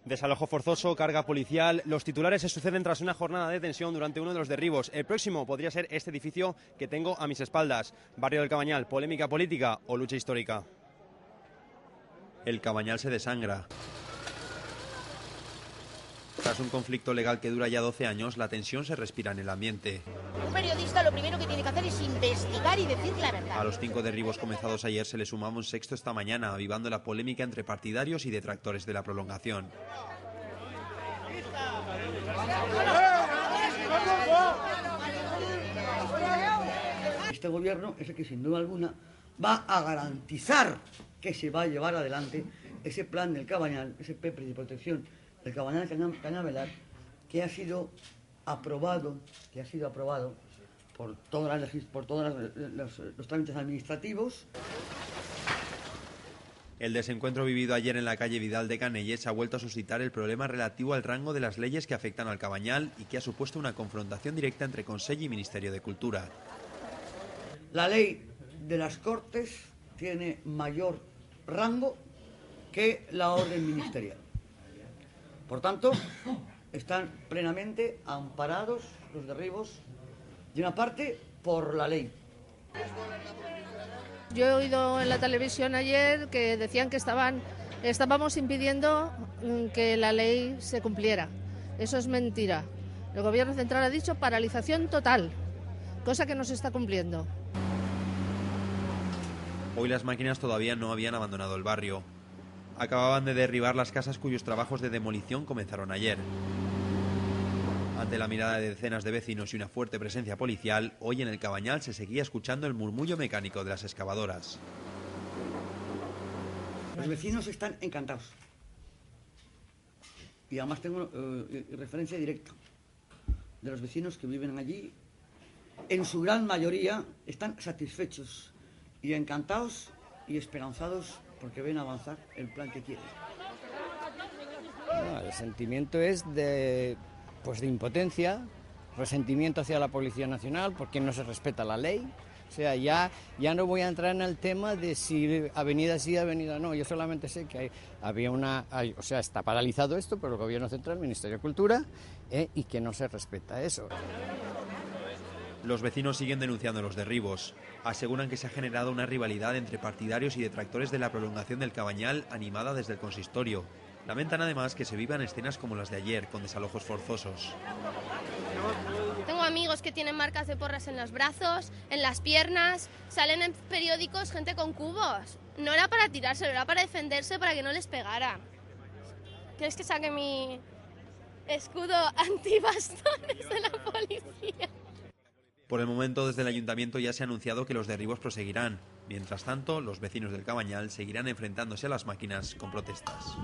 Desalojo forzoso, carga policial. Los titulares se suceden tras una jornada de tensión durante uno de los derribos. El próximo podría ser este edificio que tengo a mis espaldas. Barrio del Cabañal, polémica política o lucha histórica. El Cabañal se desangra. Tras un conflicto legal que dura ya 12 años, la tensión se respira en el ambiente. Un periodista lo primero que tiene que hacer es investigar y decir la verdad. A los 5 derribos comenzados ayer se le sumaba un sexto esta mañana, avivando la polémica entre partidarios y detractores de la prolongación. Este gobierno es el que sin duda alguna va a garantizar que se va a llevar adelante ese plan del Cabañal, ese PEPRI de protección del Cabañal Cañaveral, que ha sido aprobado por todos los trámites administrativos. El desencuentro vivido ayer en la calle Vidal de Canelles ha vuelto a suscitar el problema relativo al rango de las leyes que afectan al Cabañal y que ha supuesto una confrontación directa entre Consell y Ministerio de Cultura. La ley de las Cortes tiene mayor rango que la orden ministerial. Por tanto, están plenamente amparados los derribos, de una parte, por la ley. Yo he oído en la televisión ayer que decían que estábamos impidiendo que la ley se cumpliera. Eso es mentira. El Gobierno Central ha dicho paralización total, cosa que no se está cumpliendo. Hoy las máquinas todavía no habían abandonado el barrio. Acababan de derribar las casas cuyos trabajos de demolición comenzaron ayer. Ante la mirada de decenas de vecinos y una fuerte presencia policial, hoy en el Cabañal se seguía escuchando el murmullo mecánico de las excavadoras. Los vecinos están encantados. Y además tengo referencia directa de los vecinos que viven allí. En su gran mayoría están satisfechos y encantados y esperanzados porque ven avanzar el plan que quieren. No, el sentimiento es de impotencia, resentimiento hacia la Policía Nacional porque no se respeta la ley. O sea, ya no voy a entrar en el tema de si avenida sí, avenida no. Yo solamente sé que está paralizado esto por el Gobierno Central, el Ministerio de Cultura, y que no se respeta eso. Los vecinos siguen denunciando los derribos. Aseguran que se ha generado una rivalidad entre partidarios y detractores de la prolongación del Cabañal, animada desde el consistorio. Lamentan además que se vivan escenas como las de ayer, con desalojos forzosos. Tengo amigos que tienen marcas de porras en los brazos, en las piernas, salen en periódicos gente con cubos. No era para tirárselo, era para defenderse, para que no les pegara. ¿Quieres que saque mi escudo antibastones de la policía? Por el momento, desde el ayuntamiento ya se ha anunciado que los derribos proseguirán. Mientras tanto, los vecinos del Cabañal seguirán enfrentándose a las máquinas con protestas.